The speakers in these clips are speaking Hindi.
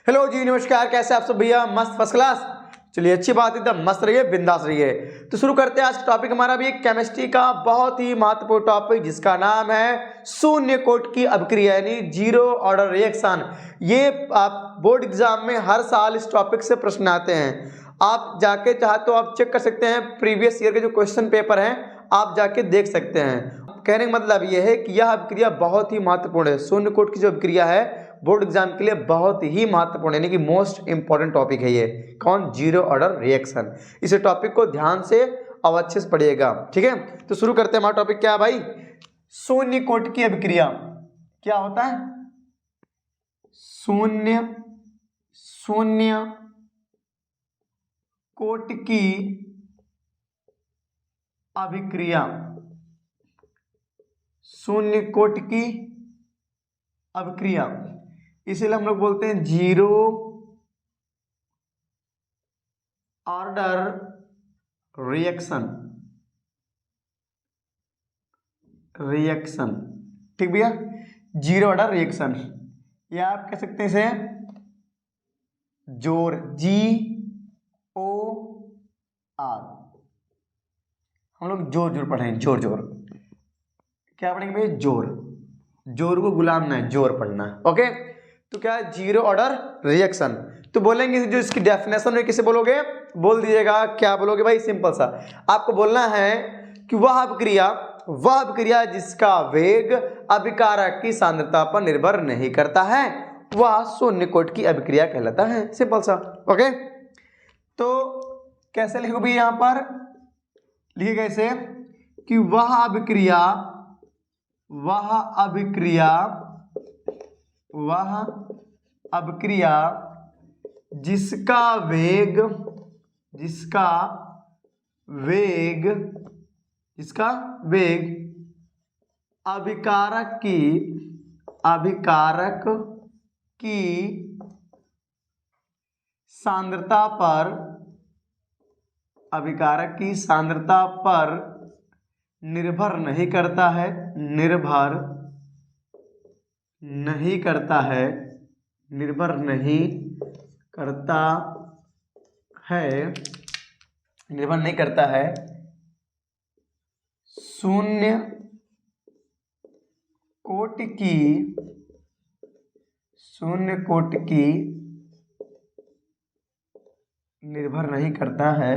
हेलो जी, नमस्कार। कैसे आप सब भैया? मस्त, फर्स्ट क्लास। चलिए, अच्छी बात, एकदम मस्त रहिए, बिंदास रहिए। तो शुरू करते हैं आज का टॉपिक। हमारा भी केमिस्ट्री का बहुत ही महत्वपूर्ण टॉपिक जिसका नाम है शून्य कोट की अभिक्रिया यानी जीरो ऑर्डर रिएक्शन। ये आप बोर्ड एग्जाम में हर साल इस टॉपिक से प्रश्न आते हैं। आप जाके चाहे तो आप चेक कर सकते हैं, प्रीवियस ईयर के जो क्वेश्चन पेपर हैं आप जाके देख सकते हैं। कहने का मतलब यह है कि यह अभिक्रिया बहुत ही महत्वपूर्ण है। शून्य कोट की जो अभिक्रिया है बोर्ड एग्जाम के लिए बहुत ही महत्वपूर्ण यानी कि मोस्ट इंपॉर्टेंट टॉपिक है ये। कौन? Zero order reaction. इस टॉपिक को ध्यान से और अच्छे से पढ़िएगा, ठीक है। तो शुरू करते हैं। हमारा टॉपिक क्या है भाई? शून्य कोट की अभिक्रिया। क्या होता है? शून्य कोट की अभिक्रिया। शून्य कोट की अभिक्रिया इसीलिए हम लोग बोलते हैं जीरो ऑर्डर रिएक्शन। ठीक भैया, जीरो ऑर्डर रिएक्शन या आप कह सकते हैं इसे जोर, GOR। हम लोग जोर पढ़ेंगे। जोर क्या पढ़ेंगे भैया? जोर को गुलाम ना है, जोर पढ़ना। ओके, तो क्या है? Zero order reaction. तो बोलेंगे जो इसकी डेफिनेशन है किसे बोलोगे? बोल दीजिएगा। क्या बोलोगे भाई? सिंपल सा आपको बोलना है कि वह अभिक्रिया जिसका वेग अभिकारक की सांद्रता पर निर्भर नहीं करता है वह शून्य कोट की अभिक्रिया कहलाता है। सिंपल सा। ओके, तो कैसे लिखोगे? यहां पर लिखिएगा ऐसे कि वह अभिक्रिया जिसका वेग अभिकारक की सांद्रता पर निर्भर नहीं करता है शून्य कोट की निर्भर नहीं करता है।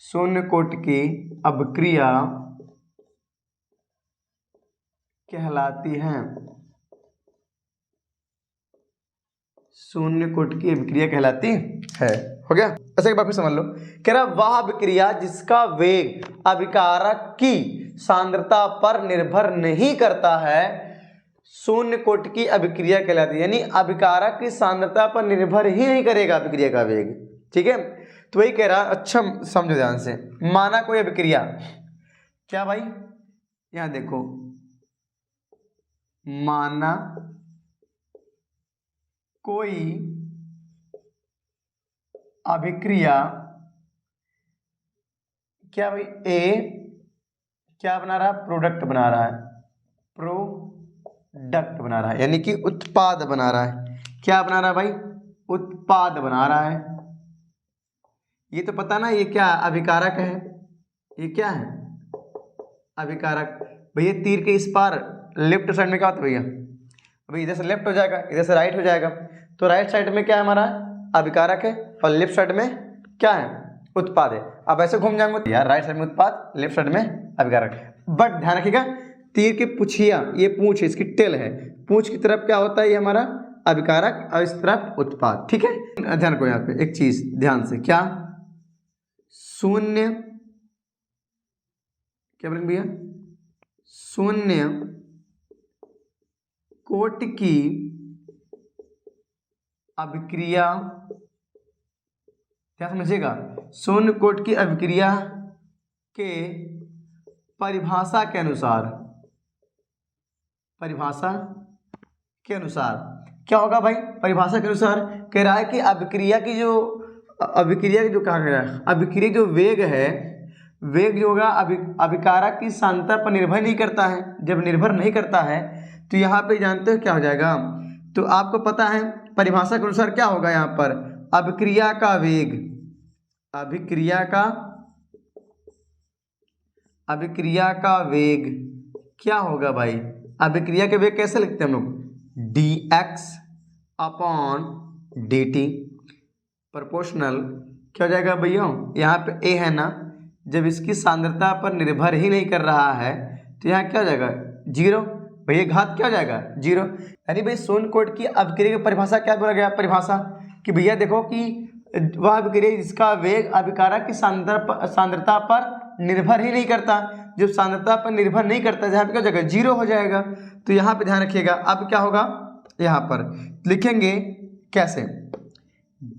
शून्य कोट की अभिक्रिया कहलाती है। शून्य कोट की अभिक्रिया कहलाती है। हो गया? ऐसे एक बार फिर समझ लो। कह रहा वह अभिक्रिया जिसका वेग अभिकारक की सांद्रता पर निर्भर नहीं करता है शून्य कोट की अभिक्रिया कहलाती है। यानी अभिकारक की सांद्रता पर निर्भर ही नहीं करेगा अभिक्रिया का वेग। ठीक है, तो वही कह रहा। अच्छा समझो ध्यान से। माना कोई अभिक्रिया, क्या भाई? यहां देखो, माना कोई अभिक्रिया, क्या भाई? ए क्या बना रहा है? प्रोडक्ट बना रहा है, यानी कि उत्पाद बना रहा है। क्या बना रहा है भाई? उत्पाद बना रहा है। ये तो पता ना, ये क्या अभिकारक है? ये क्या है? अभिकारक। भैया तीर के इस पार लेफ्ट साइड में क्या होता है भैया? अभी इधर से लेफ्ट हो जाएगा, इधर से राइट हो जाएगा। तो राइट साइड में क्या है हमारा? अभिकारक है, और लेफ्ट साइड में क्या है? उत्पाद है। अब ऐसे घूम जाएंगे तो यार राइट साइड में उत्पाद, लेफ्ट साइड में अभिकारक। बट ध्यान रखिएगा, तीर की पुछिया, ये पूंछ है, इसकी टेल है, पूंछ की तरफ क्या होता है? ये हमारा अभिकारक, और इस तरफ उत्पाद। ठीक है, ध्यान रखो यहाँ पे एक चीज ध्यान से। क्या? शून्य, क्या बोलेंगे भैया? शून्य कोट की अभिक्रिया, क्या समझिएगा? शून्य कोट की अभिक्रिया के परिभाषा के अनुसार क्या होगा भाई? परिभाषा के अनुसार कह रहा है कि अभिक्रिया की जो कहा गया है, अभिक्रिया जो वेग है, वेग जो होगा अभिकारक की सांद्रता पर निर्भर नहीं करता है। जब निर्भर नहीं करता है तो यहाँ पे जानते हो क्या हो जाएगा? तो आपको पता है परिभाषा के अनुसार क्या होगा यहाँ पर, अभिक्रिया का वेग, अभिक्रिया का वेग क्या होगा भाई, अभिक्रिया के वेग कैसे लिखते हैं हम लोग, dx अपॉन dt प्रोपोर्शनल क्या हो जाएगा भैया, यहाँ पे a है ना, जब इसकी सांद्रता पर निर्भर ही नहीं कर रहा है तो यहाँ क्या हो जाएगा, जीरो। भैया घात क्या हो जाएगा, जीरो। यानी भाई शून्य कोटि की अभिक्रिया की परिभाषा क्या बोला गया, परिभाषा कि भैया देखो कि वह अभिक्रिया जिसका वेग अभिकारक की सांद्रता पर निर्भर ही नहीं करता, जब सांद्रता पर निर्भर नहीं करता जहाँ पे क्या हो जाएगा, जीरो हो जाएगा। तो यहाँ पे ध्यान रखिएगा, अब क्या होगा, यहाँ पर लिखेंगे कैसे,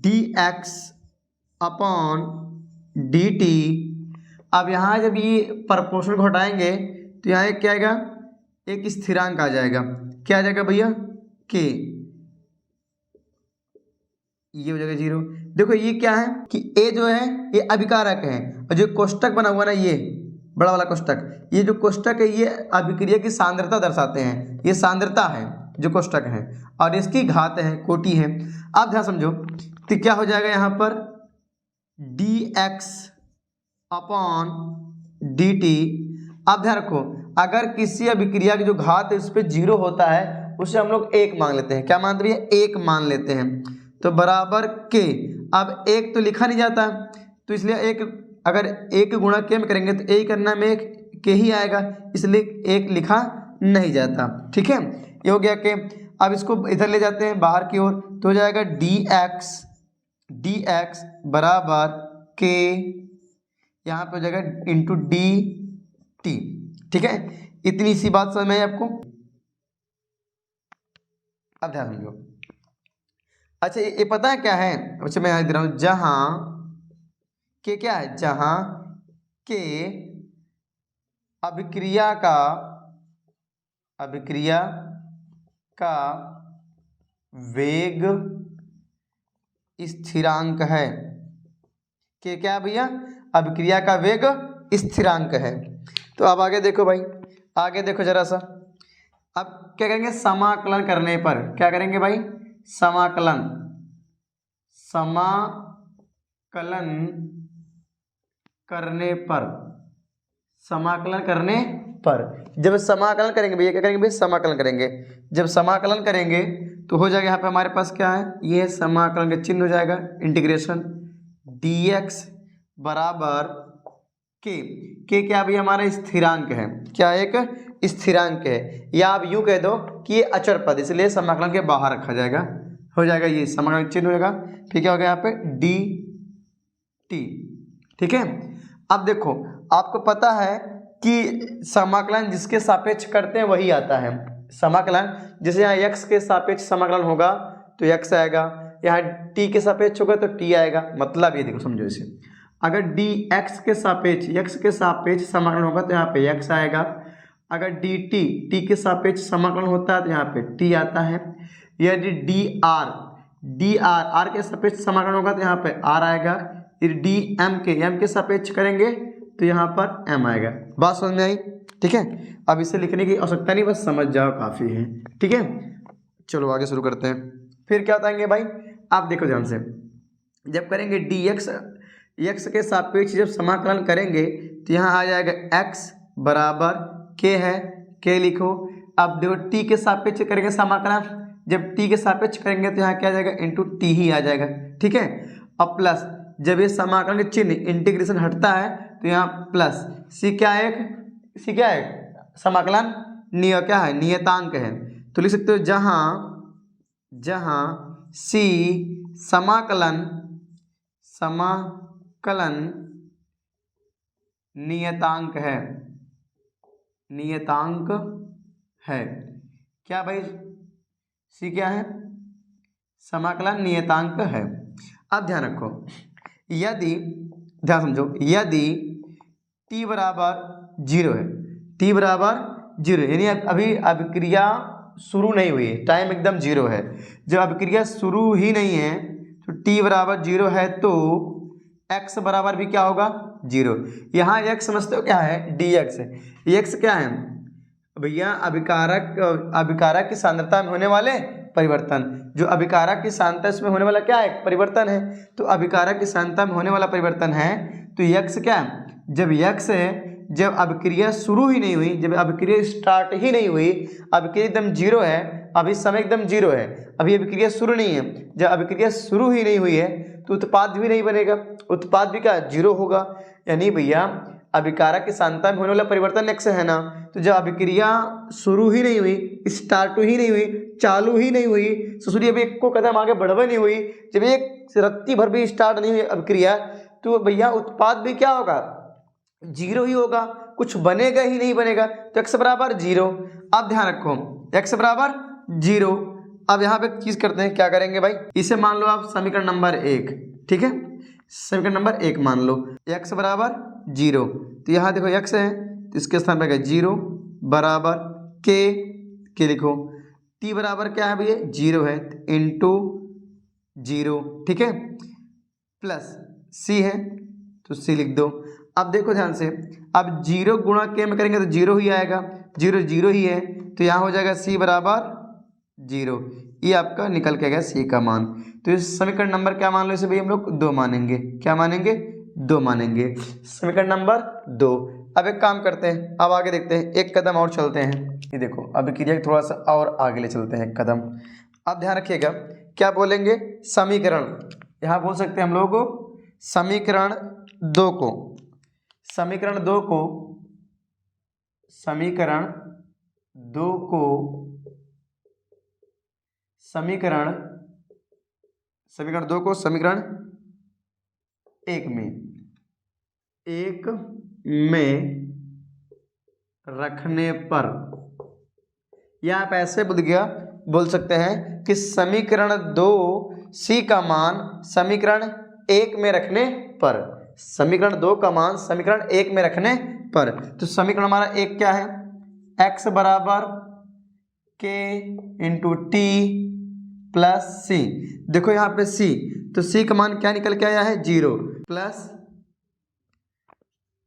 dx अपॉन dt। अब यहाँ जब ये प्रोपोर्शनल को हटाएंगे तो यहाँ एक क्या आएगा, एक स्थिरांक आ जाएगा, क्या आ जाएगा भैया, k, ये हो जाएगा जीरो। देखो ये क्या है कि a जो है ये अभिकारक है, और जो कोष्टक बना हुआ ना ये बड़ा वाला कोष्टक, ये जो कोष्टक है ये अभिक्रिया की सांद्रता दर्शाते हैं, ये सांद्रता है जो कोष्टक है, और इसकी घात है, कोटि है। अब ध्यान समझो, तो क्या हो जाएगा यहाँ पर, dx अपॉन dt। अब ध्यान रखो, अगर किसी अभिक्रिया की जो घात है उस पर जीरो होता है उसे हम लोग एक मान लेते हैं, क्या मानते हैं, एक मान लेते हैं, तो बराबर के। अब एक तो लिखा नहीं जाता तो इसलिए एक, अगर एक गुणा के में करेंगे तो एक करना में एक के ही आएगा, इसलिए एक लिखा नहीं जाता। ठीक है, ये हो गया के। अब इसको इधर ले जाते हैं बाहर की ओर, तो हो जाएगा dx बराबर के, यहाँ पे हो जाएगा इंटू dt। ठीक है, इतनी सी बात समझ में आई आपको। अब ध्यान समझो, अच्छा ये पता है क्या है, अच्छा मैं यहाँ दे रहा हूँ, जहाँ के क्या है, जहाँ के अभिक्रिया का वेग स्थिरांक है, के क्या भैया, अभिक्रिया का वेग स्थिरांक है। तो अब आगे देखो भाई, आगे देखो जरा सा, अब क्या करेंगे, समाकलन करने पर क्या करेंगे भाई, समाकलन करने पर, समाकलन करने पर, जब समाकलन करेंगे भैया क्या करेंगे भैया, समाकलन करेंगे, जब समाकलन करेंगे तो हो जाएगा यहाँ पे हमारे पास क्या है, ये समाकलन का चिन्ह हो जाएगा, इंटीग्रेशन dx बराबर के क्या भैया, हमारा स्थिरांक है, क्या एक स्थिरांक है, या आप यूँ कह दो कि ये अचर पद, इसलिए समाकलन के बाहर रखा जाएगा, हो जाएगा ये समाकलन चिन्ह हो जाएगा, फिर क्या हो गया यहाँ पे dt। ठीक है, अब देखो आपको पता है कि समाकलन जिसके सापेक्ष करते हैं वही आता है, समाकलन जैसे यहाँ x के सापेक्ष समाकलन होगा तो x आएगा, यहाँ t के सापेक्ष होगा तो t आएगा। मतलब ये देखो समझो इसे, अगर dx के सापेक्ष x के सापेक्ष समाकलन होगा तो यहाँ पे x आएगा, अगर dt t के सापेक्ष समाकलन होता है तो यहाँ पे t आता है, यदि dr r के सापेक्ष समाकलन होगा तो यहाँ पे r आएगा, यदि m के सापेक्ष करेंगे तो यहाँ पर m आएगा। बात समझ में आई। ठीक है, अब इसे लिखने की आवश्यकता नहीं, बस समझ जाओ काफ़ी है। ठीक है, चलो आगे शुरू करते हैं। फिर क्या बताएंगे भाई, आप देखो ध्यान से, जब करेंगे dx x के सापेक्ष जब समाकलन करेंगे तो यहाँ आ जाएगा x बराबर k है, k लिखो। अब देखो t के सापेक्ष करेंगे समाकलन, जब t के सापेक्ष करेंगे तो यहाँ क्या आ जाएगा, इंटू टी ही आ जाएगा। ठीक है, अब प्लस जब ये समाकलन के चिन्ह इंटीग्रेशन हटता है तो यहाँ प्लस सी क्या है, सी क्या है, समाकलन क्या है, नियतांक है, तो लिख सकते हो जहाँ सी समाकलन नियतांक है, क्या भाई, सी क्या है, समाकलन नियतांक है। अब ध्यान रखो, यदि ध्यान समझो, यदि t बराबर जीरो है, t बराबर जीरो यानी अभी अभिक्रिया शुरू नहीं हुई है, टाइम एकदम जीरो है, जब अभिक्रिया शुरू ही नहीं है तो t बराबर जीरो है तो x बराबर भी क्या होगा, जीरो। यहाँ x समझते हो क्या है, dx है, x क्या है भैया, अभिकारक की सांद्रता में होने वाले परिवर्तन। जो अभिकारक की सांता इसमें होने वाला क्या है, परिवर्तन है। तो अभिकारक की सांता में होने वाला परिवर्तन है तो यक्स क्या है, जब यक्स है, जब अभिक्रिया शुरू ही नहीं हुई, जब अभिक्रिया स्टार्ट ही नहीं हुई, अभिक्रिया एकदम जीरो है, अभी समय एकदम जीरो है, अभी अभिक्रिया शुरू नहीं है, जब अभिक्रिया शुरू ही नहीं हुई है तो उत्पाद भी नहीं बनेगा, उत्पाद भी क्या जीरो होगा। यानी भैया अभिकारक की सांता में होने वाला परिवर्तन एक्स है ना, तो जब अभिक्रिया शुरू ही नहीं हुई, स्टार्ट ही नहीं हुई, चालू ही नहीं हुई, ससुरी अभी एक को कदम आगे बढ़वा नहीं हुई, जब एक रत्ती भर भी स्टार्ट नहीं हुई अभिक्रिया, तो भैया उत्पाद भी क्या होगा, जीरो ही होगा, कुछ बनेगा ही नहीं बनेगा। तो एक्स बराबर जीरो। अब ध्यान रखो एक्स बराबर जीरो। अब यहाँ पे चीज करते हैं, क्या करेंगे भाई, इसे मान लो आप समीकरण नंबर 1, ठीक है, समीकरण नंबर 1 मान लो, एक्स बराबर जीरो। तो यहाँ देखो एक्स है तो इसके स्थान पर जीरो बराबर के लिखो, टी बराबर क्या है भैया, जीरो है इंटू जीरो, ठीक है, प्लस सी है तो सी लिख दो। अब देखो ध्यान से, अब जीरो गुणा के में करेंगे तो जीरो ही आएगा, जीरो जीरो ही है, तो यहाँ हो जाएगा सी बराबर जीरो। ये आपका निकल के गया सी का मान। तो इस समीकरण नंबर क्या मान लो इसे भैया हम लोग 2 मानेंगे, क्या मानेंगे, 2 मानेंगे, समीकरण नंबर 2। अब एक काम करते हैं, अब आगे देखते हैं, एक कदम और चलते हैं। ये देखो अभिक्रिया थोड़ा सा और आगे ले चलते हैं एक कदम। अब ध्यान रखिएगा क्या बोलेंगे, समीकरण, यहाँ बोल सकते हैं हम लोग समीकरण 2 को, समीकरण 2 को, समीकरण 2 को, समीकरण 2 को समीकरण 1 में रखने पर, या आप ऐसे बोल सकते हैं कि समीकरण 2 सी का मान समीकरण 1 में रखने पर, समीकरण 2 का मान समीकरण 1 में रखने पर। तो समीकरण हमारा 1 क्या है, x बराबर के इंटू टी प्लस सी। देखो यहाँ पे c, तो c का मान क्या निकल के आया है, जीरो, प्लस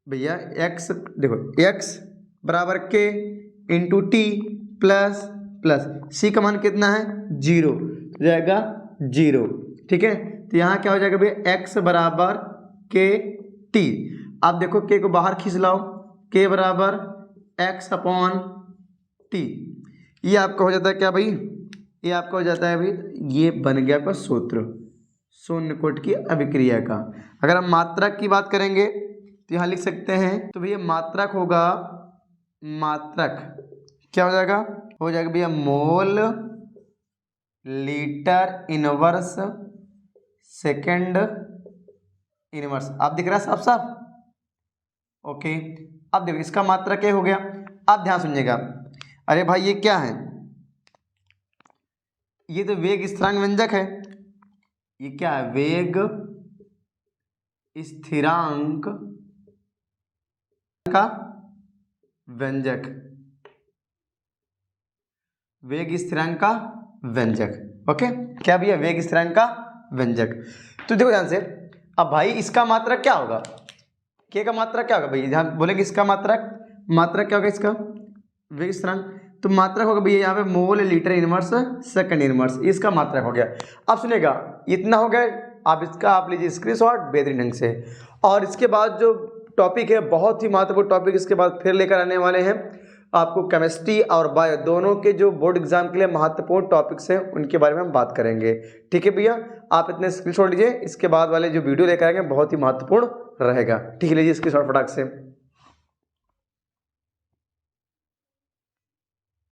भैया x, देखो x बराबर के इंटू टी प्लस c का मान कितना है, जीरो, तो जाएगा जीरो, ठीक है। तो यहाँ क्या हो जाएगा भैया, x बराबर के टी। अब देखो k को बाहर खींच लाओ, k बराबर x अपॉन टी। ये आपका हो जाता है क्या भाई, ये आपका हो जाता है भाई, ये बन गया आपका सूत्र शून्य कोट की अभिक्रिया का। अगर हम मात्रक की बात करेंगे तो यहाँ लिख सकते हैं, तो भैया मात्रक होगा, मात्रक क्या हो जाएगा भैया mole litre inverse second inverse. आप दिख रहा है साफ साफ, ओके। अब देखो इसका मात्रक क्या हो गया, आप ध्यान सुनिएगा। अरे भाई ये क्या है, ये तो वेग स्थिरांक व्यंजक है, ये क्या है, वेग स्थिरांक का व्यंजक, वेग स्थिरांक का व्यंजक, ओके। क्या भैया, वेग स्थिरांक का व्यंजक। तो देखो ध्यान से, अब भाई इसका मात्रक क्या होगा, के का मात्रक क्या होगा भैया, ध्यान बोलेंगे इसका मात्रक क्या होगा, इसका वेग स्थिरांक, तो मात्रक होगा भैया यहाँ पे mole litre inverse second inverse, इसका मात्रक हो गया। अब सुनेगा इतना हो गया, आप लीजिए स्क्रीनशॉट बेहतरीन ढंग से। और इसके बाद जो टॉपिक है, बहुत ही महत्वपूर्ण टॉपिक इसके बाद फिर लेकर आने वाले हैं आपको, केमिस्ट्री और बायो दोनों के जो बोर्ड एग्जाम के लिए महत्वपूर्ण टॉपिक्स हैं उनके बारे में हम बात करेंगे, ठीक है भैया। आप इतने स्क्रीनशॉट लीजिए, इसके बाद वाले जो वीडियो लेकर आएंगे बहुत ही महत्वपूर्ण रहेगा, ठीक है। लीजिए स्क्रीनशॉट फटाक से।